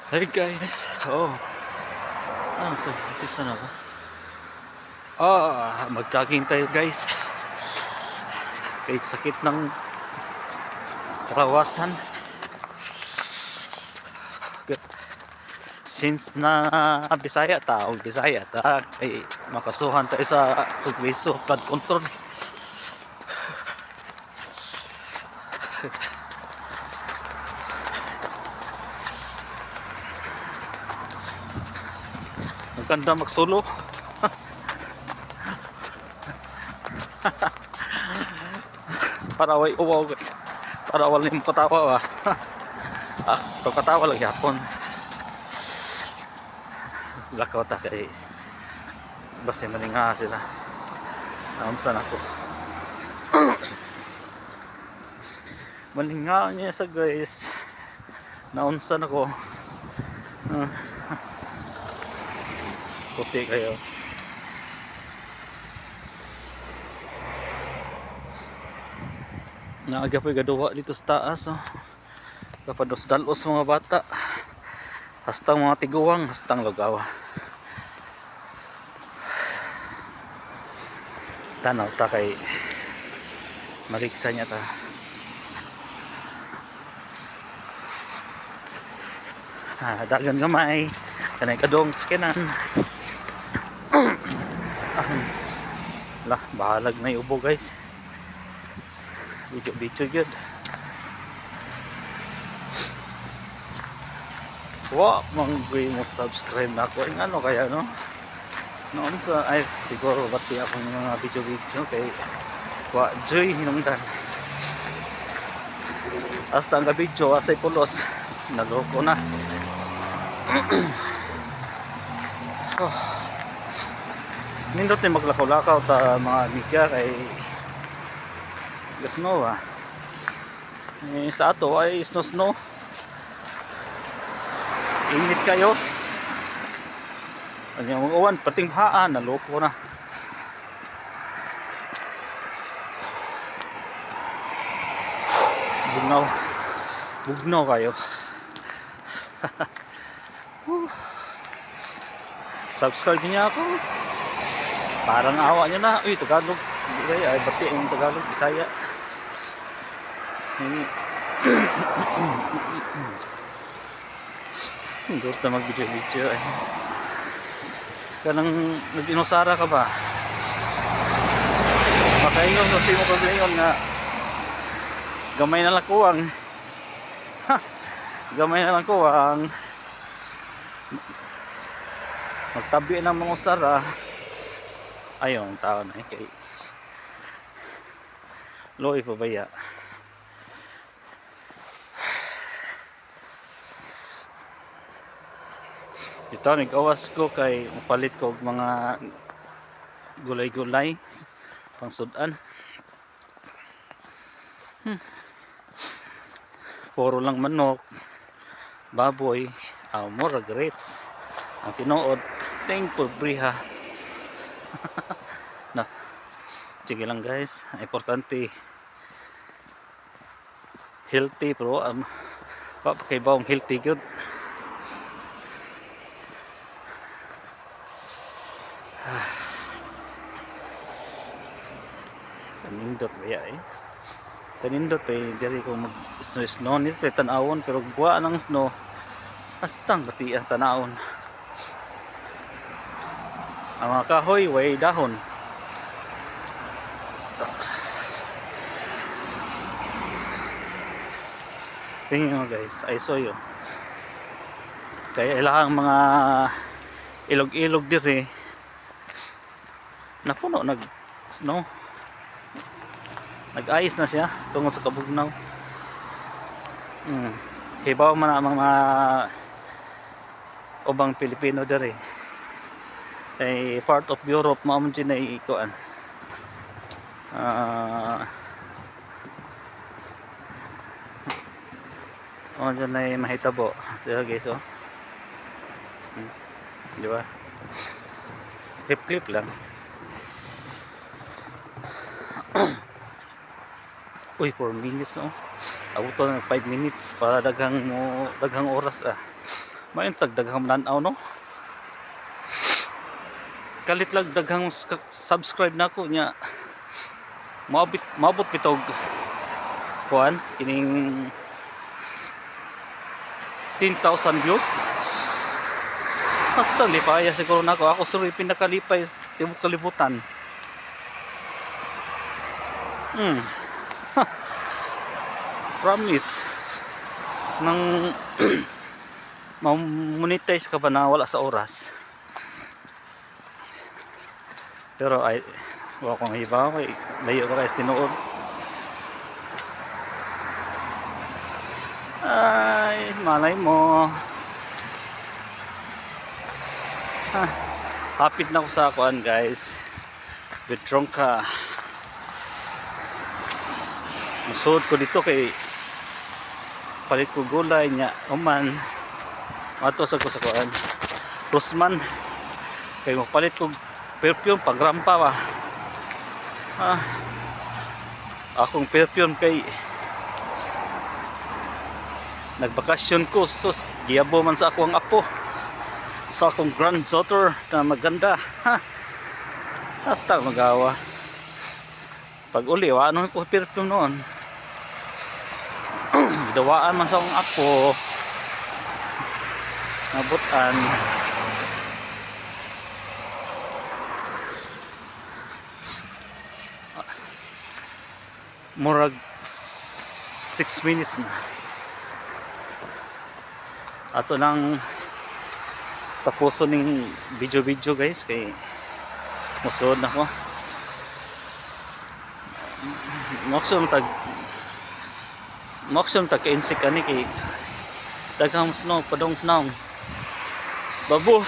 Hi guys. Oh, ano to? Umpisa na ba? Mag-jogging tayo guys. Kahit sakit ng karawasan. Since na Bisaya taong Bisaya ta ay makasuhan tayo sa Kongreso flood control. Ang ganda magsolo. Para way uwaw guys. Para wala yung patawa ba. Pagkatawa lang yapon. Lakaw ta kay basta maninga sila. Naunsan ako. Maninga niya sa guys. Naunsan ako. Puti kayo. Naaga po gaduwa dito sa taas. Oh. Kapados dalos mga bata. Hastang mga tiguwang, hastang lugaw. Tanaw ta kay mariksa niya ta. Dagan gamay. Kanay kadong skinan. Lah, bahalag na yung ubo guys. Video good. Wow, manggoy mo subscribe na ako. Ang ano kaya no? Noon sa ay siguro bati akong mga video kay wa joy hinungdan. Hasta ang video asay pulos. Naloko na. Oh. Nindot ni maglakaw-lakaw ta mga amiga kay gasno ba. Sa ato ay snow. Init kayo. Ang uwan pating bahaan naloko na. Bugnaw kayo. Subscribe niya ako. Parang awa niya na. Uy, Tagalog. Ay, bati yung Tagalog, Bisaya. Hindi na mag-video eh. Kanang nag-inusara ka ba? Makaingon kasi mo kagayon nga gamay na lang kuwang. Gamay na lang kuwang. Magtabi ng mga usara. Ayong tao na kay Loy pabaya. Ito nag-awas ko kay upalit ko mga gulay-gulay pang sudan. Puro lang manok, baboy, mura grits. Ang tinuod, thankful briha. Na, sige lang guys, importante healthy pero pakibawang healthy good. Kanindot kaya eh. Kanindot eh, diri ko mag snow nito tanawon pero guwa ng snow. Astang bati ang tanawon. Ang mga kahoy way dahon. Tingnan mo guys, I saw you. Kaya ilang mga ilog-ilog diri napuno nag snow. Nag-ayos na siya tungod sa kabugnaw. Hibaw man ang mga ubang Pilipino diri. Ay part of Europe mao man din ay ikuan. Dyan ay mahitabo. Diba guys oh. Di ba? Clip lang. Uy, 4 minutes no. Auto na 5 minutes para daghang oras Mayon tag daghang nanaw no. Kalit lang daghang subscribe nako nya. Maabot bitog kuan kining 10,000 views. Basta lipaya siguro nako. Ako suri pinakalipay tibok kalibutan. Promise. Nang monetize ka pa na wala sa oras. Pero ay wala ko hibaw kay layo ka guys tinuod. Ay, malay mo. Hapit na ko sa kuan guys. Withdraw ka. Musod ko dito kay palit ko gulay nya uman. Ato sa ko sa kuan. Rosman. Kay mo palit ko perfume pagrampa ba. Akong perfume kay nagbakasyon ko sus giyabo man sa ako ang apo sa akong granddaughter na maganda hasta magawa pag uli ano ko perfume noon dawaan man sa akong apo nabutan murag 6 minutes na ato nang tapuson ng video guys kay musod na ko maximum tag ka-insik ani kay daghang snow padong snow babo